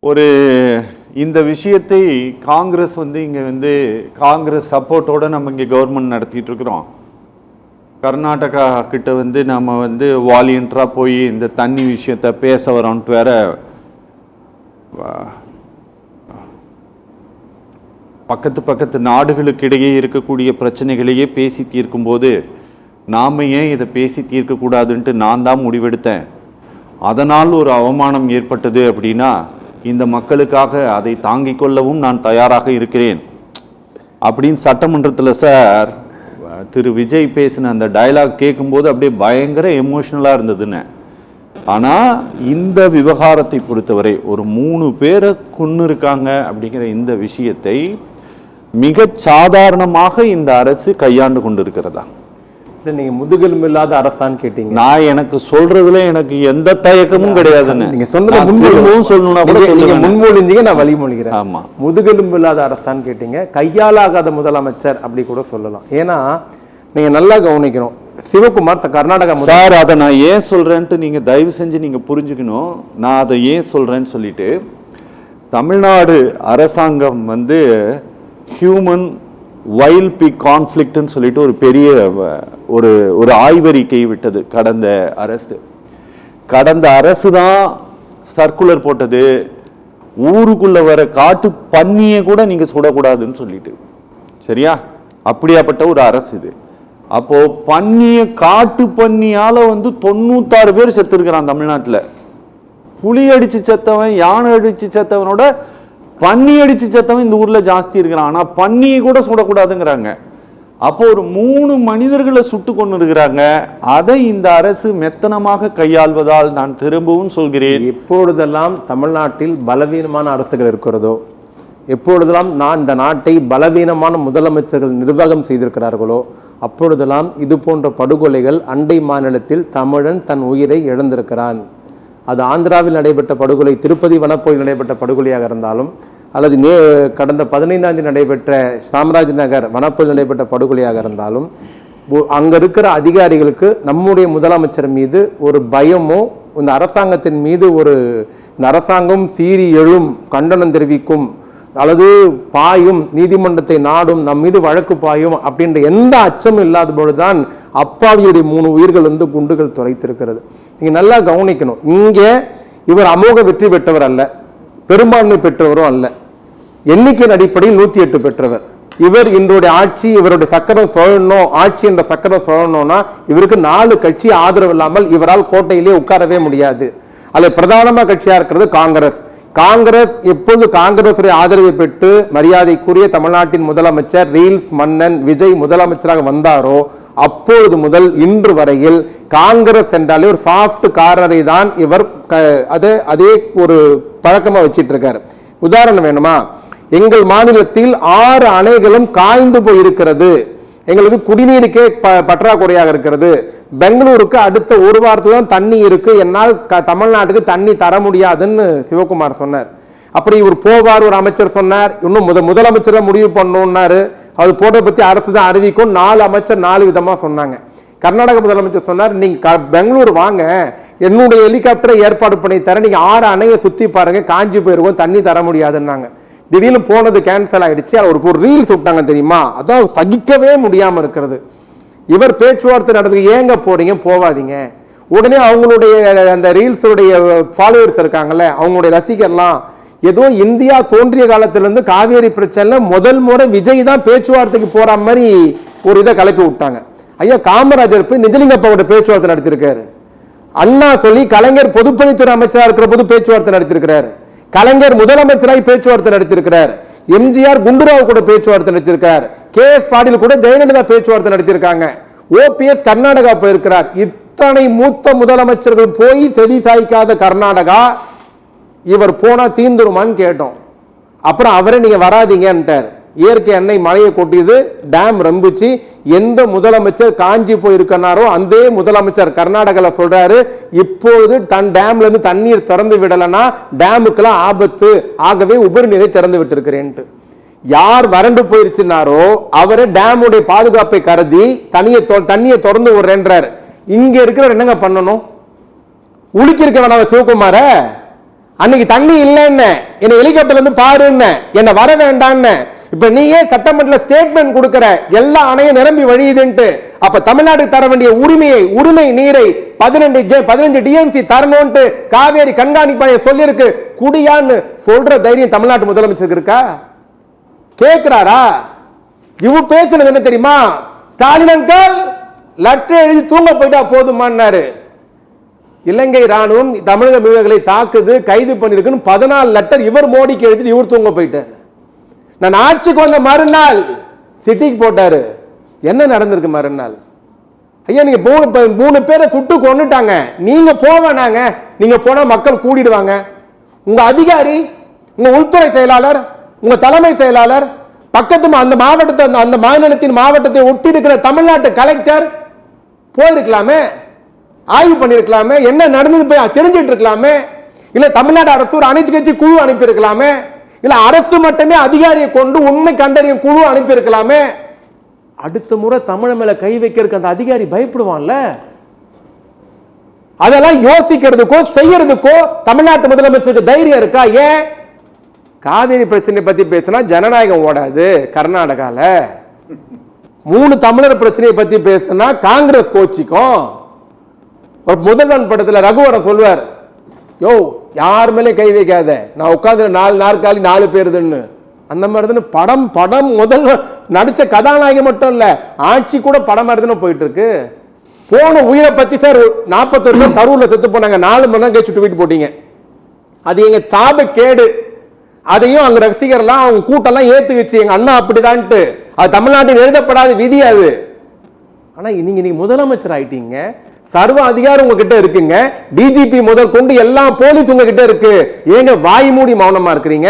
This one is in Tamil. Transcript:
ஒரு இந்த விஷயத்தை காங்கிரஸ் இங்கே காங்கிரஸ் சப்போர்ட்டோடு நம்ம இங்கே கவர்மெண்ட் நடத்திட்டு இருக்கிறோம். கர்நாடகா கிட்ட நம்ம வாலியன்ட்ராக போய் இந்த தண்ணி விஷயத்தை பேச வரோன்ட்டு வேற பக்கத்து நாடுகளுக்கிடையே இருக்கக்கூடிய பிரச்சனைகளையே பேசி தீர்க்கும்போது நாம் ஏன் இதை பேசி தீர்க்கக்கூடாதுன்ட்டு நான் தான் முடிவெடுத்தேன். அதனால் ஒரு அவமானம் ஏற்பட்டது அப்படின்னா இந்த மக்களுக்காக அதை தாங்கிக் கொள்ளவும் நான் தயாராக இருக்கிறேன் அப்படின்னு சட்டமன்றத்தில் சார் திரு விஜய் பேசின அந்த டயலாக் கேட்கும்போது அப்படியே பயங்கர எமோஷ்னலாக இருந்ததுன்னு. ஆனால் இந்த விவகாரத்தை பொறுத்தவரை ஒரு 3 பேரை கொன்று இருக்காங்க அப்படிங்கிற இந்த விஷயத்தை மிக சாதாரணமாக இந்த அரசு கையாண்டு கொண்டு இருக்கிறதா? நீங்க முதுகெலும்பு இல்லாத அரசான்னு கேட்டீங்க. நான் எனக்கு சொல்றதுல எனக்கு எந்த தயக்கமும் கிடையாதுன்னு நீங்க சொன்னது சொல்லணும்னா கூட நீங்க முன்மொழிந்தீங்க, நான் வழிமொழிகிறேன். ஆமா, முதுகெலும்பு இல்லாத அரசான்னு கேட்டீங்க. கையாலாகாத முதலமைச்சர் அப்படி கூட சொல்லலாம். ஏன்னா நீங்க நல்லா கவனிக்கணும், சிவகுமார் கர்நாடகா சார், அதை நான் ஏன் சொல்றேன்ட்டு நீங்க தயவு செஞ்சு நீங்க புரிஞ்சுக்கணும். நான் அதை ஏன் சொல்றேன்னு சொல்லிட்டு, தமிழ்நாடு அரசாங்கம் ஹியூமன் வைல்ட் பிக் கான்ஃப்ளிக்ட்னு சொல்லிட்டு ஒரு பெரிய ஒரு ஆய்வறிக்கை விட்டது கடந்த அரசு தான் சர்க்குலர் போட்டது. ஊருக்குள்ள வர காட்டு பன்னியை கூட நீங்க சுடக்கூடாதுன்னு சொல்லிட்டு, சரியா? அப்படியாப்பட்ட ஒரு அரசு இது. அப்போ காட்டு பன்னியால 96 பேர் செத்து இருக்கிறான் தமிழ்நாட்டில். புலி அடிச்சு செத்தவன், யானை அடிச்சு செத்தவனோட பன்னி அடிச்சு செத்தவன் இந்த ஊர்ல ஜாஸ்தி இருக்கிறான். ஆனா பன்னியை கூட சுடக்கூடாதுங்கிறாங்க. அப்போ ஒரு 3 மனிதர்களை சுட்டு கொண்டு இருக்கிறாங்க. அதை இந்த அரசு மெத்தனமாக கையாள்வதால் நான் திரும்பவும் சொல்கிறேன், எப்பொழுதெல்லாம் தமிழ்நாட்டில் பலவீனமான அரசுகள் இருக்கிறதோ, எப்பொழுதெல்லாம் நான் இந்த நாட்டை பலவீனமான முதலமைச்சர்கள் நிர்வாகம் செய்திருக்கிறார்களோ, அப்பொழுதெல்லாம் இது போன்ற படுகொலைகள் அண்டை மாநிலத்தில் தமிழன் தன் உயிரை இழந்திருக்கிறான். அது ஆந்திராவில் நடைபெற்ற படுகொலை, திருப்பதி வனப்பகுதியில் நடைபெற்ற படுகொலையாக இருந்தாலும், அல்லது கடந்த 15ஆம் தேதி நடைபெற்ற சாம்ராஜ் நகர் வனப்பகுதியில் நடைபெற்ற படுகொலையாக இருந்தாலும், அங்கே இருக்கிற அதிகாரிகளுக்கு நம்முடைய முதலமைச்சர் மீது ஒரு பயமோ, இந்த அரசாங்கத்தின் மீது இந்த அரசாங்கம் சீறி எழும், கண்டனம் தெரிவிக்கும், அல்லது பாயும், நீதிமன்றத்தை நாடும், நம் மீது வழக்கு பாயும் அப்படின்ற எந்த அச்சமும் இல்லாத பொழுதுதான் அப்பாவியுடைய 3 உயிர்கள் குண்டுகள் துளைத்திருக்கிறது. நீங்க நல்லா கவனிக்கணும், இங்கே இவர் அமோக வெற்றி பெற்றவர் அல்ல, பெரும்பான்மை பெற்றவரும் அல்ல, எண்ணிக்கையின் அடிப்படையில் 108 பெற்றவர். இவர் இன்றைய ஆட்சி, இவருடைய சக்கரம் சுழணும், ஆட்சி என்ற சக்கரம் சுழணும்னா இவருக்கு 4 கட்சி ஆதரவு இல்லாமல் இவரால் கோட்டையிலே உட்காரவே முடியாது. அதில் பிரதானமாக கட்சியா இருக்கிறது காங்கிரஸ். எப்போது காங்கிரசுடைய ஆதரவை பெற்று மரியாதைக்குரிய தமிழ்நாட்டின் முதலமைச்சர் ரீல்ஸ் மன்னன் விஜய் முதலமைச்சராக வந்தாரோ, அப்பொழுது முதல் இன்று வரையில் காங்கிரஸ் என்றாலே ஒரு சாஃப்ட் காரரை தான் இவர் அதே ஒரு பழக்கமா வச்சிட்டு இருக்காரு. உதாரணம் வேணுமா? எங்கள் மாநிலத்தில் 6 அணைகளும் காய்ந்து போயிருக்கிறது. எங்களுக்கு குடிநீருக்கே பற்றாக்குறையாக இருக்கிறது. பெங்களூருக்கு அடுத்த 1 வாரத்துக்கு தான் தண்ணி இருக்கு, என்னால் தமிழ்நாட்டுக்கு தண்ணி தர முடியாதுன்னு சிவகுமார் சொன்னார். அப்படி இவர் போவார், ஒரு அமைச்சர் சொன்னார், இன்னும் முதலமைச்சர் முடிவு பண்ணணும்னாரு. அது போட்ட பத்தி அரசு தான் அறிவிக்கும். 4 அமைச்சர் 4 விதமா சொன்னாங்க. கர்நாடக முதலமைச்சர் சொன்னார், நீங்க பெங்களூர் வாங்க, என்னுடைய ஹெலிகாப்டரை ஏற்பாடு பண்ணி தர, நீங்க 6 அணையை சுத்தி பாருங்க, காஞ்சி போயிருவோம், தண்ணி தர முடியாதுன்னாங்க. திடீர்னு போனது கேன்சல் ஆயிடுச்சு. ஒரு ரீல்ஸ் விட்டாங்க தெரியுமா? அதான் சகிக்கவே முடியாம இருக்கிறது. இவர் பேச்சுவார்த்தை நடந்து, ஏங்க போறீங்க, போவாதீங்க. உடனே அவங்களுடைய அந்த ரீல்ஸுடைய ஃபாலோவர்ஸ் இருக்காங்கல்ல, அவங்களுடைய ரசிகர்லாம் ஏதோ இந்தியா தோன்றிய காலத்திலிருந்து காவேரி பிரச்சனை முதல் முறை விஜய் தான் பேச்சுவார்த்தைக்கு போற மாதிரி ஒரு இதை கலப்பி விட்டாங்க. ஐயா, காமராஜர் போய் நிஜலிங்கப்பாவோட பேச்சுவார்த்தை நடத்திருக்காரு. அண்ணா சொல்லி கலைஞர் பொதுப்பணித்துறை அமைச்சராக இருக்கிற போது பேச்சுவார்த்தை நடத்திருக்கிறாரு. கலைஞர் முதலமைச்சராய் பேச்சுவார்த்தை நடத்திருக்கிறார். எம்ஜிஆர் குண்டுராவ் கூட பேச்சுவார்த்தை நடத்திருக்கிறார். KS பாட்டீல் கூட ஜெயலலிதா பேச்சுவார்த்தை நடத்திருக்காங்க. OPS கர்நாடகா போயிருக்கிறார். இத்தனை மூத்த முதலமைச்சர்கள் போய் செவி சாய்க்காத கர்நாடகா இவர் போனா தீந்துருமான்னு கேட்டோம். அப்புறம் அவரே நீங்க வராதீங்கன்ட்டார். இயற்கை எண்ணெய் மழையை கொட்டியது, டேம் ரம்பிச்சு. எந்த முதலமைச்சர் காஞ்சி போயிருக்கனாரோ அந்த முதலமைச்சர் கர்நாடகாவில் சொல்றாரு, இப்பொழுது தன் டேம்ல இருந்து தண்ணீர் திறந்து விடலன்னா டேமுக்கெல்லாம் ஆபத்து, ஆகவே உபரி நீரை திறந்து விட்டு. யார் வறண்டு போயிருச்சுனாரோ அவரை டேமுடைய பாதுகாப்பை கருதி தண்ணியை திறந்து விடுறேன்றார். இங்க இருக்கிற என்னங்க பண்ணணும்? உளுக்கி இருக்க வேணாம் சிவகுமார, அன்னைக்கு தண்ணி இல்லைன்னு என்ன ஹெலிகாப்டர்ல இருந்து பாருன்னு என்ன வர வேண்டான்னு. இப்ப நீயே சட்டமன்றத்தில் ஸ்டேட்மெண்ட் கொடுக்கிற எல்லா அணையும் நிரம்பி வழியுதுன்ட்டு. அப்ப தமிழ்நாடு தர வேண்டிய உரிமை நீரை 15 டிஎம்சி தரணும்ட்டு காவேரி கண்காணிப்பாளைய சொல்லிருக்கு. குடியான்னு சொல்ற தைரியம் தமிழ்நாட்டு முதலமைச்சருக்கு இருக்கா? கேட்கிறாரா? இவ பேசுனது என்ன தெரியுமா? ஸ்டாலின் அங்கிள் லெட்டர் எழுதி தூங்க போயிட்டா போதுமான்னாரு. இலங்கை ராணுவம் தமிழக மீனவர்களை தாக்குது, கைது பண்ணிருக்குன்னு 14 லெட்டர் இவர் மோடிக்கு எழுதி இவர் தூங்க போயிட்டார். நான் ஆட்சிக்கு வந்த மறுநாள் சிட்டிக்கு போட்டாரு. என்ன நடந்திருக்கு மறுநாள்? ஐயா நீங்க 3 பேரை சுட்டு கொன்னுட்டாங்க, நீங்க போவானாங்க? நீங்க போனா மக்கள் கூடிடுவாங்க. உங்க அதிகாரி, உங்க உள்துறை செயலாளர், உங்க தலைமை செயலாளர், பக்கத்து அந்த மாவட்டத்தை அந்த மாநிலத்தின் மாவட்டத்தை ஒட்டி இருக்கிற தமிழ்நாட்டு கலெக்டர் போயிருக்கலாமே, ஆய்வு பண்ணிருக்கலாமே, என்ன நடந்தது போய் தெரிஞ்சிட்டு இருக்கலாமே. இல்ல தமிழ்நாடு அரசு ஒரு அனைத்து கட்சி குழு அனுப்பி இருக்கலாமே. இல்ல அரசு மட்டுமே அதிகாரியை கொண்டு உண்மை கண்டறியும் குழு அனுப்பி இருக்கலாமே. அடுத்த முறை தமிழ் மேல கை வைக்கிறதுக்கு அந்த அதிகாரி பயப்படுவான்ல. அதெல்லாம் யோசிக்கிறதுக்கோ செய்யறதுக்கோ தமிழ்நாட்டு முதலமைச்சருக்கு தைரியம் இருக்கா? ஏன் காவிரி பிரச்சனை பத்தி பேசினா ஜனநாயகம் ஓடாது கர்நாடகால. 3 தமிழர் பிரச்சனையை பத்தி பேசினா காங்கிரஸ் கோச்சிக்கும். ஒரு முதல்வன் படத்துல ரகுவரன் சொல்வார், யோ யார் மேலே கை வைக்காத, நான் உட்காந்து 4 நாற்காலி 4 பேருதுன்னு. அந்த மாதிரி படம் முதல்ல நடிச்ச கதாநாயகி மட்டும் இல்ல, ஆட்சி கூட படம் மாதிரி போயிட்டு இருக்கு. போன உயிரை பத்தி சார் 41 பேர் கரூர்ல செத்து போனாங்க, 4 மணி நேரம் கழிச்சு ட்வீட் போட்டீங்க. அது எங்க தாப கேடு. அதையும் அங்க ரசிகர்லாம் அவங்க கூட்டம்லாம் ஏத்துக்குச்சு, எங்க அண்ணா அப்படிதான்ட்டு. அது தமிழ்நாட்டில் எழுதப்படாத விதி அது. ஆனா நீங்க முதலமைச்சர் ஆயிட்டீங்க, சர்வ அதிகாரம் உங்ககிட்ட இருக்குங்க, டிஜிபி முதல் கொண்டு எல்லா போலீஸ் உங்ககிட்ட இருக்கு. ஏங்க வாய் மூடி மௌனமா இருக்கிறீங்க?